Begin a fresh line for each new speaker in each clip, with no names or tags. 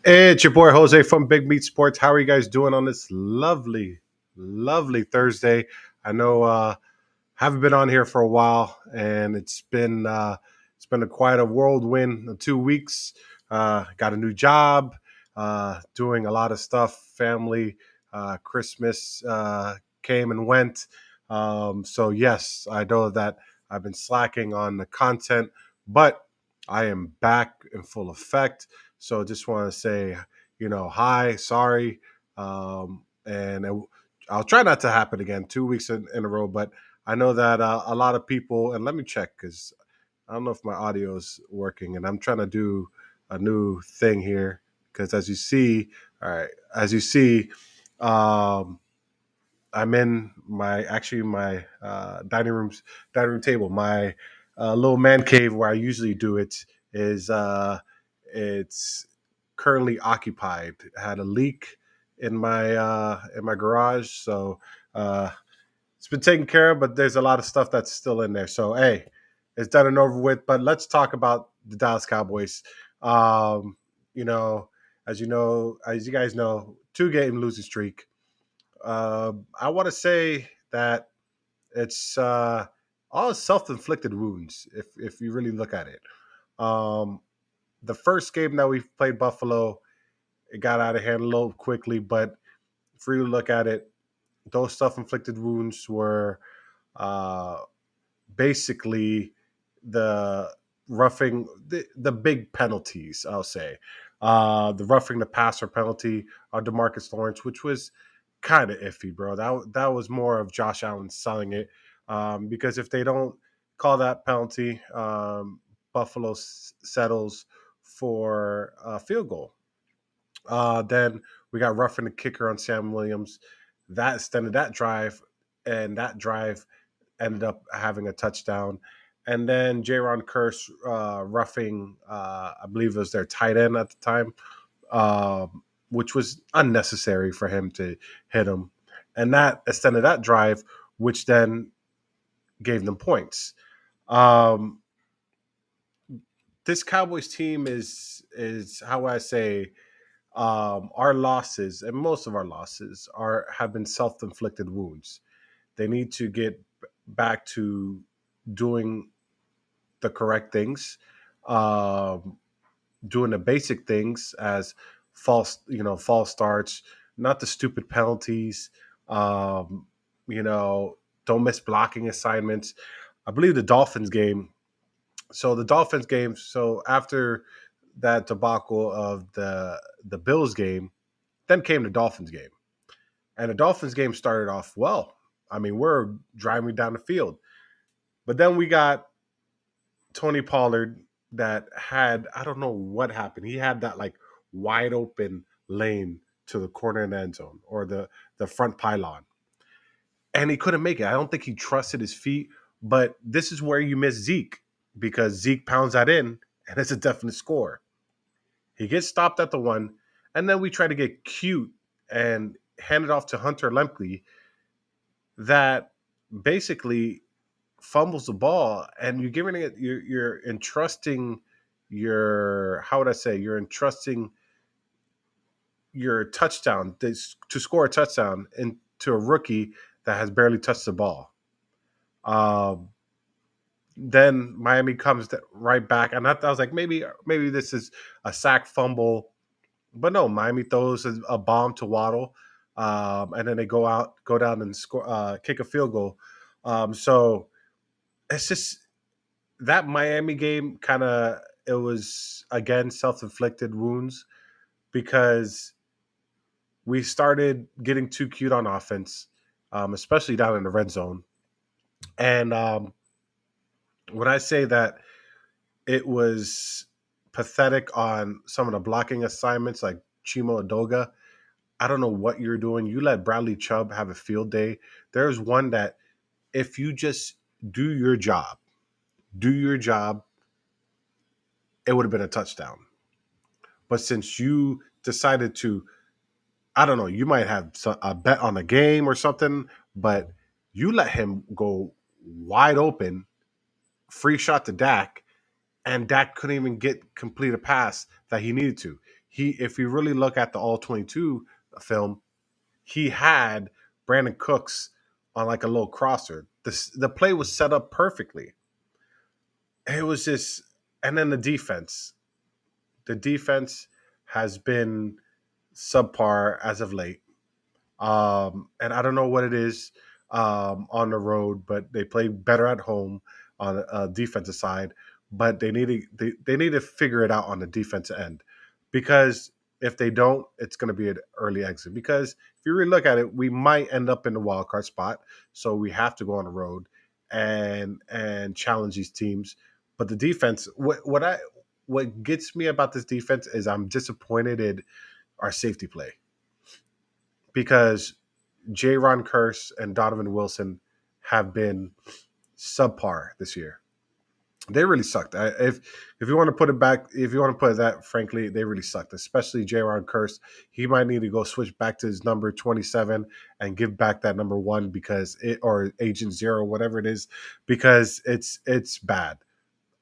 Hey, it's your boy Jose from Big Meat Sports. How are you guys doing on this lovely Thursday? I know haven't been on here for a while, and it's been a quite a whirlwind of 2 weeks. Got a new job, doing a lot of stuff. Family, Christmas came and went. So yes, I know that I've been slacking on the content, but I am back in full effect. So just want to say, hi, sorry, and I'll try not to happen again 2 weeks in a row. But I know that a lot of people, and let me check because I don't know if my audio is working, and I'm trying to do a new thing here because all right, as you see, um, I'm in my dining room table. My little man cave where I usually do it is it's currently occupied. I had a leak in my garage, so uh, it's been taken care of. But there's a lot of stuff that's still in there. So hey, it's done and over with. But let's talk about the Dallas Cowboys. Um, you know, as you guys know, 2 game losing streak. I want to say that it's all self-inflicted wounds if you really look at it. Um, the first game that we played Buffalo, it got out of hand a little quickly, but if you look at it, those self-inflicted wounds were uh, basically the the big penalties. I'll say the roughing the passer penalty on Demarcus Lawrence, which was kind of iffy, bro. That was more of Josh Allen selling it because if they don't call that penalty, Buffalo settles for a field goal. Then we got roughing the kicker on Sam Williams. That extended that drive, and that drive ended up having a touchdown. And then Jaron Curse roughing, I believe it was their tight end at the time, which was unnecessary for him to hit him. And that extended that drive, which then gave them points. Um, this Cowboys team is how I say our losses, and most of our losses are have been self inflicted wounds. They need to get back to doing the correct things, um, doing the basic things as false starts, not the stupid penalties. Um, you know, don't miss blocking assignments. I believe the Dolphins game. So the Dolphins game. So after that debacle of the Bills game, then came the Dolphins game, and the Dolphins game started off well. I mean, we're driving down the field, but then we got Tony Pollard that had I don't know what happened. He had that like wide open lane to the corner of the end zone or the front pylon, and he couldn't make it. I don't think he trusted his feet. But this is where you miss Zeke because Zeke pounds that in, and it's a definite score. He gets stopped at the one, and then we try to get cute and hand it off to Hunter Lemke that basically fumbles the ball, and you're giving it you're entrusting your how would I say you're entrusting your touchdown to score a touchdown into a rookie that has barely touched the ball. Um, then Miami comes right back, and I was like, maybe this is a sack fumble, but no, Miami throws a bomb to Waddle, and then they go down and score, kick a field goal. So it's just that Miami game kind of it was again self-inflicted wounds because we started getting too cute on offense, especially down in the red zone. And when I say that it was pathetic on some of the blocking assignments like Chimo Adoga, I don't know what you're doing. You let Bradley Chubb have a field day. There's one that if you just do your job, it would have been a touchdown. But since you decided to, I don't know, you might have a bet on a game or something, but you let him go wide open, free shot to Dak, and Dak couldn't even complete a pass that he needed to. if you really look at the All 22 film, he had Brandon Cooks on like a little crosser. The play was set up perfectly. It was just, and then the defense. The defense has been subpar as of late. And I don't know what it is on the road, but they play better at home on a defensive side. But they need to figure it out on the defensive end, because if they don't, it's going to be an early exit. Because if you really look at it, we might end up in the wild card spot, so we have to go on the road and challenge these teams. But the defense, what gets me about this defense is I'm disappointed in our safety play, because Ron Curse and Donovan Wilson have been subpar this year. They really sucked. If you want to put it back, if you want to put it that frankly, they really sucked. Especially Ron Curse. He might need to go switch back to his number 27 and give back that number 1, because it, or Agent Zero, whatever it is, because it's bad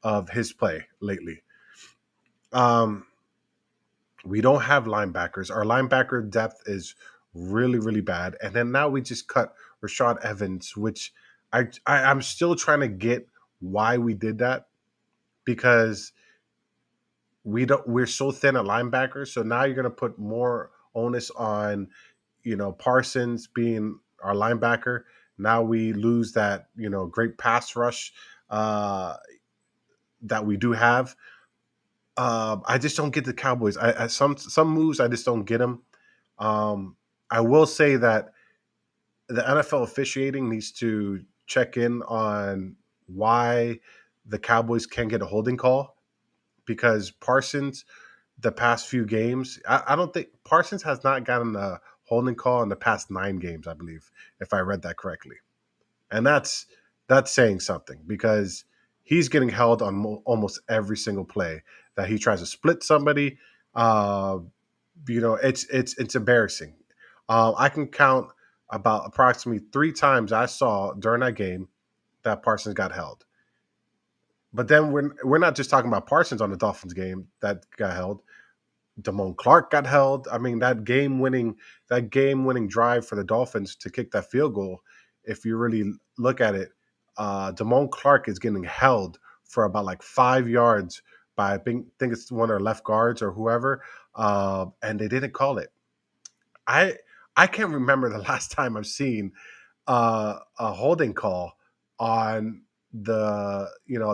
of his play lately. Um, we don't have linebackers. Our linebacker depth is really, really bad. And then now we just cut Rashad Evans, which I'm still trying to get why we did that, because we're so thin at linebackers. So now you're gonna put more onus on, Parsons being our linebacker. Now we lose that, great pass rush that we do have. I just don't get the Cowboys. Some moves I just don't get them. I will say that the NFL officiating needs to check in on why the Cowboys can't get a holding call, because Parsons, the past few games, I don't think Parsons has not gotten a holding call in the past 9 games, I believe, if I read that correctly. And that's saying something, because he's getting held on almost every single play that he tries to split somebody. Uh, it's embarrassing. I can count about approximately 3 times I saw during that game that Parsons got held. But then we're not just talking about Parsons on the Dolphins game that got held. Damone Clark got held. I mean, that game winning drive for the Dolphins to kick that field goal. If you really look at it, Damone Clark is getting held for about like 5 yards by I think it's one of their left guards or whoever, and they didn't call it. I I can't remember the last time I've seen a holding call on the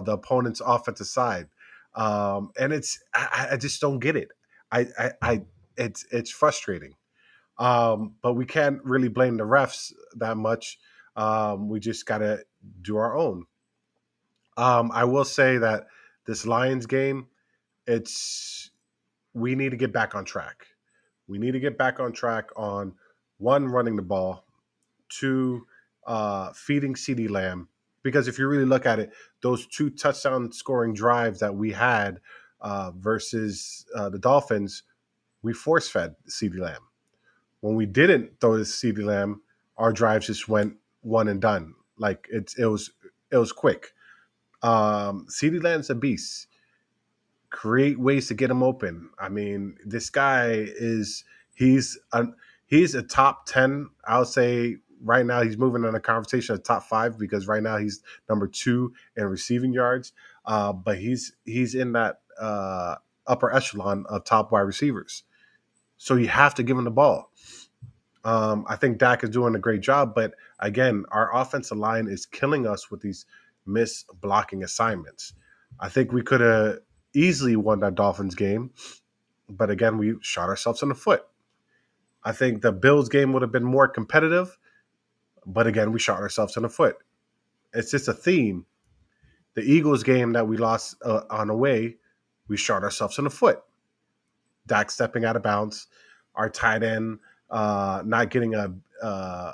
opponent's offensive side, and I just don't get it. I it's frustrating, but we can't really blame the refs that much. We just gotta do our own. I will say that this Lions game, it's we need to get back on track. We need to get back on track on one, running the ball, two, feeding CD Lamb. Because if you really look at it, those 2 touchdown scoring drives that we had versus the Dolphins, we force fed CD Lamb. When we didn't throw to CD Lamb, our drives just went one and done. Like it was quick. CD Lamb's a beast. Create ways to get him open. I mean, this guy is he's a he's a top 10. I'll say right now he's moving in a conversation of top 5, because right now he's number 2 in receiving yards. But he's in that upper echelon of top wide receivers. So you have to give him the ball. I think Dak is doing a great job, but again, our offensive line is killing us with these miss blocking assignments. I think we could have easily won that Dolphins game, but again, we shot ourselves in the foot. I think the Bills game would have been more competitive, but again, we shot ourselves in the foot. It's just a theme. The Eagles game that we lost on the way, we shot ourselves in the foot. Dak stepping out of bounds, our tight end not getting uh,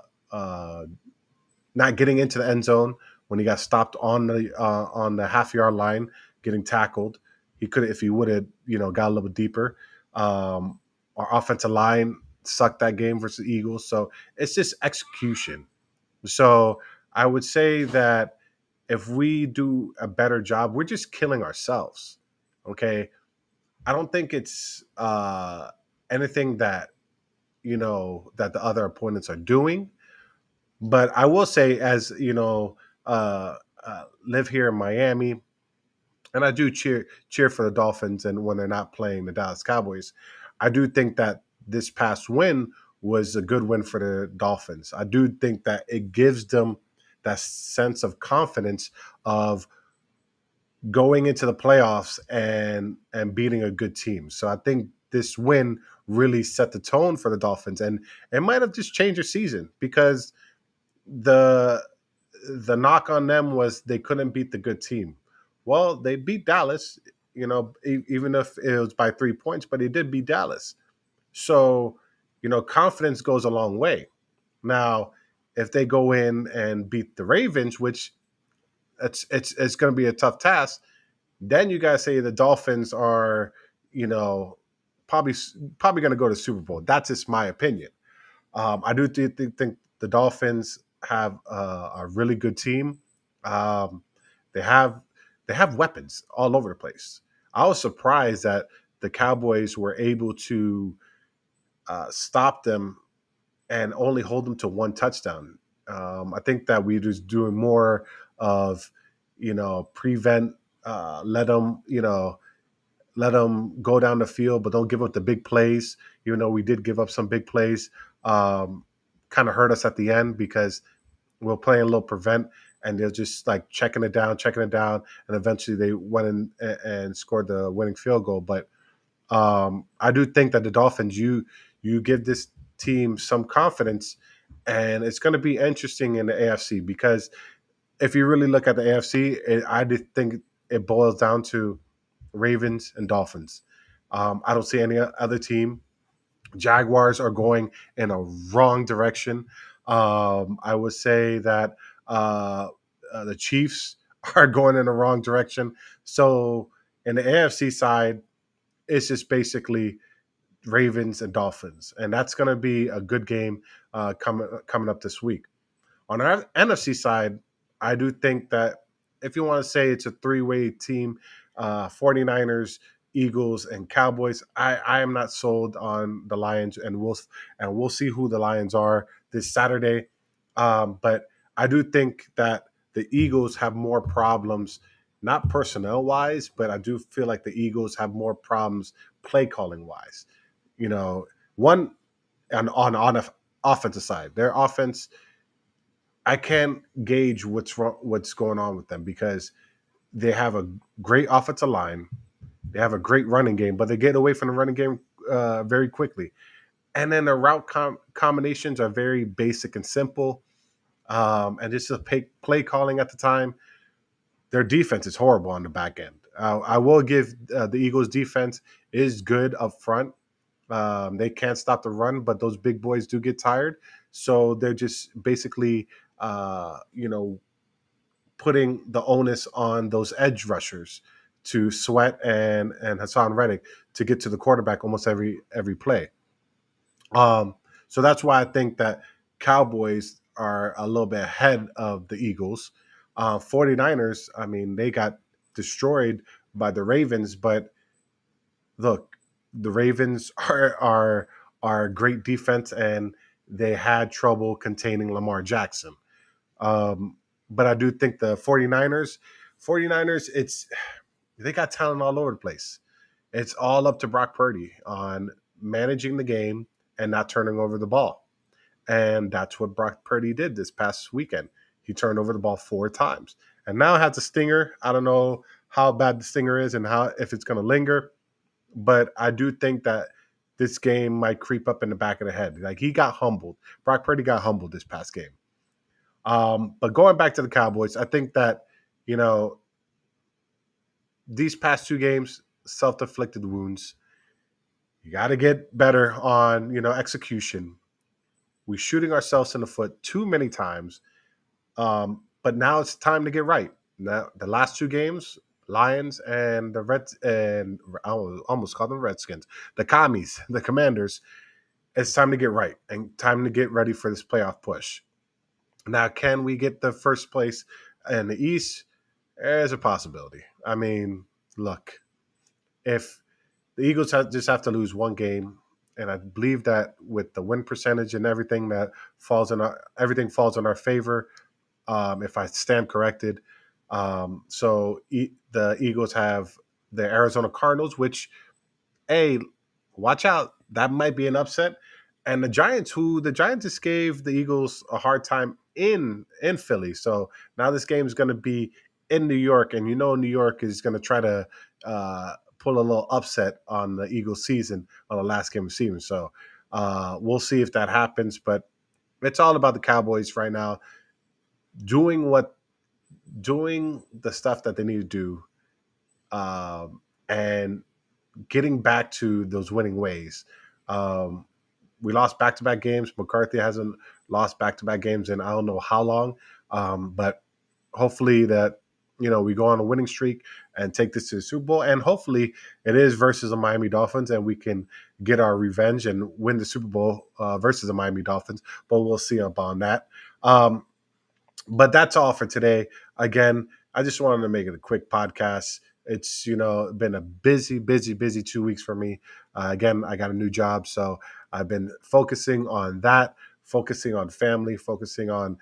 not getting into the end zone when he got stopped on the half-yard line, getting tackled. He could, if he would have, got a little bit deeper. Our offensive line sucked that game versus the Eagles, so it's just execution. So I would say that if we do a better job, we're just killing ourselves. Okay, I don't think it's anything that that the other opponents are doing. But I will say, as uh, live here in Miami, and I do cheer for the Dolphins, and when they're not playing the Dallas Cowboys, I do think that this past win was a good win for the Dolphins. I do think that it gives them that sense of confidence of going into the playoffs and beating a good team. So I think this win really set the tone for the Dolphins, and it might have just changed their season because the the knock on them was they couldn't beat the good team. Well, they beat Dallas, even if it was by 3 points, but they did beat Dallas. So, confidence goes a long way. Now, if they go in and beat the Ravens, which it's going to be a tough task, then you guys say the Dolphins are, you know, probably probably going to go to Super Bowl. That's just my opinion. I do think the Dolphins have a really good team. Um, they have they have weapons all over the place. I was surprised that the Cowboys were able to stop them and only hold them to one touchdown. I think that we just doing more of prevent, let them let them go down the field, but don't give up the big plays. Even though we did give up some big plays, um, kind of hurt us at the end because we're playing a little prevent, and they're just like checking it down, and eventually they went in and scored the winning field goal. But I do think that the Dolphins, you give this team some confidence, and it's going to be interesting in the AFC because if you really look at the AFC, I did think it boils down to Ravens and Dolphins. I don't see any other team. Jaguars are going in a wrong direction. I would say that the Chiefs are going in the wrong direction. So in the AFC side, it's just basically Ravens and Dolphins, and that's going to be a good game coming up this week. On our NFC side, I do think that if you want to say it's a three-way team, 49ers, Eagles, and Cowboys, I am not sold on the Lions, and we'll see who the Lions are this Saturday. But I do think that the Eagles have more problems, not personnel wise, but I do feel like the Eagles have more problems play calling wise. You know, one on a offensive side, their offense, I can't gauge what's going on with them because they have a great offensive line, they have a great running game, but they get away from the running game very quickly. And then the route combinations are very basic and simple, and just the play calling at the time. Their defense is horrible on the back end. I will give the Eagles' defense is good up front. They can't stop the run, but those big boys do get tired, so they're just basically, putting the onus on those edge rushers to Sweat and Hassan Reddick to get to the quarterback almost every play. Um, so that's why I think that Cowboys are a little bit ahead of the Eagles. 49ers, I mean, they got destroyed by the Ravens, but look, the Ravens are great defense, and they had trouble containing Lamar Jackson. Um, but I do think the 49ers, they got talent all over the place. It's all up to Brock Purdy on managing the game and not turning over the ball. And that's what Brock Purdy did this past weekend. He turned over the ball 4 times. And now it has a stinger. I don't know how bad the stinger is and how if it's going to linger, but I do think that this game might creep up in the back of the head. Like he got humbled. Brock Purdy got humbled this past game. But going back to the Cowboys, I think that, you know, these past 2 games, self-inflicted wounds. You got to get better on, execution. We're shooting ourselves in the foot too many times. But now it's time to get right. Now, the last 2 games, Lions and the Reds, and I almost called them Redskins, the Commies, the Commanders. It's time to get right and time to get ready for this playoff push. Now, can we get the first place in the East? There's a possibility. I mean, look, if the Eagles just have to lose one game, and I believe that with the win percentage and everything that everything falls in our favor. If I stand corrected, the Eagles have the Arizona Cardinals, which, hey, watch out, that might be an upset. And the Giants just gave the Eagles a hard time in Philly. So now this game is going to be in New York, and New York is going to try to pull a little upset on the Eagles season on the last game of the season. So we'll see if that happens, but it's all about the Cowboys right now doing what doing the stuff that they need to do, and getting back to those winning ways. Um, we lost back to back games. McCarthy hasn't lost back to back games in I don't know how long, but hopefully that we go on a winning streak and take this to the Super Bowl, and hopefully it is versus the Miami Dolphins, and we can get our revenge and win the Super Bowl versus the Miami Dolphins. But we'll see about that. But that's all for today. Again, I just wanted to make it a quick podcast. It's been a busy 2 weeks for me. Again, I got a new job, so I've been focusing on that, focusing on family, focusing on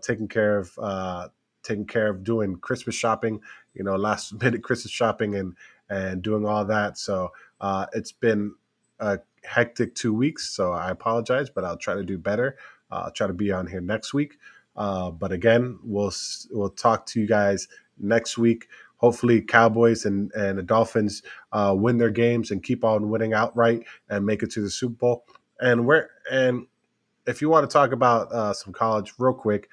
taking care of doing Christmas shopping, last minute Christmas shopping and doing all that. So it's been a hectic 2 weeks. So I apologize, but I'll try to do better. I'll try to be on here next week. But again, we'll talk to you guys next week. Hopefully, Cowboys and the Dolphins win their games and keep on winning outright and make it to the Super Bowl. And if you want to talk about some college real quick,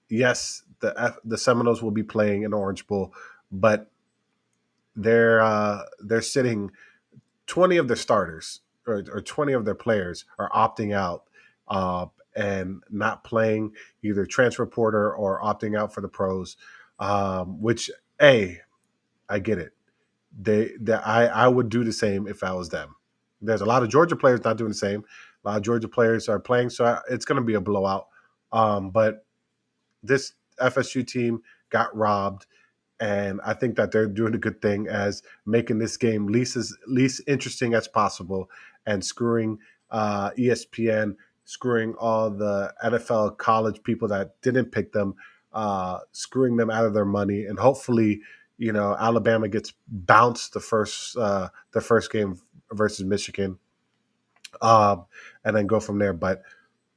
yes, the Seminoles will be playing in Orange Bowl, but they're sitting 20 of their starters or 20 of their players are opting out and not playing, either transfer porter or opting out for the pros, which, hey, I get it. I would do the same if I was them. There's a lot of Georgia players not doing the same. A lot of Georgia players are playing, so it's going to be a blowout. But this FSU team got robbed, and I think that they're doing a good thing as making this game least interesting as possible, and screwing ESPN, screwing all the NFL college people that didn't pick them, screwing them out of their money, and hopefully, Alabama gets bounced the first game versus Michigan, and then go from there. But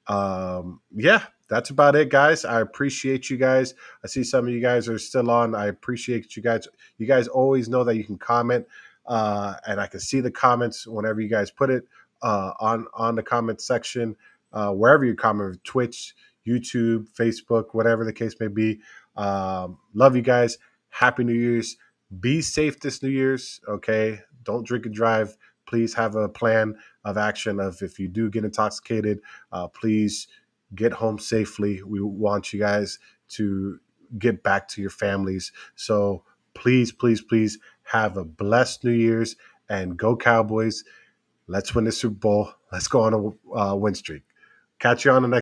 yeah, that's about it, guys. I appreciate you guys. I see some of you guys are still on. I appreciate you guys. You guys always know that you can comment, and I can see the comments whenever you guys put it on the comment section, wherever you comment, Twitch, YouTube, Facebook, whatever the case may be. Love you guys. Happy New Year's. Be safe this New Year's. Okay, don't drink and drive. Please have a plan of action of if you do get intoxicated, please get home safely. We want you guys to get back to your families. So please have a blessed New Year's and go Cowboys. Let's win the Super Bowl. Let's go on a win streak. Catch you on the next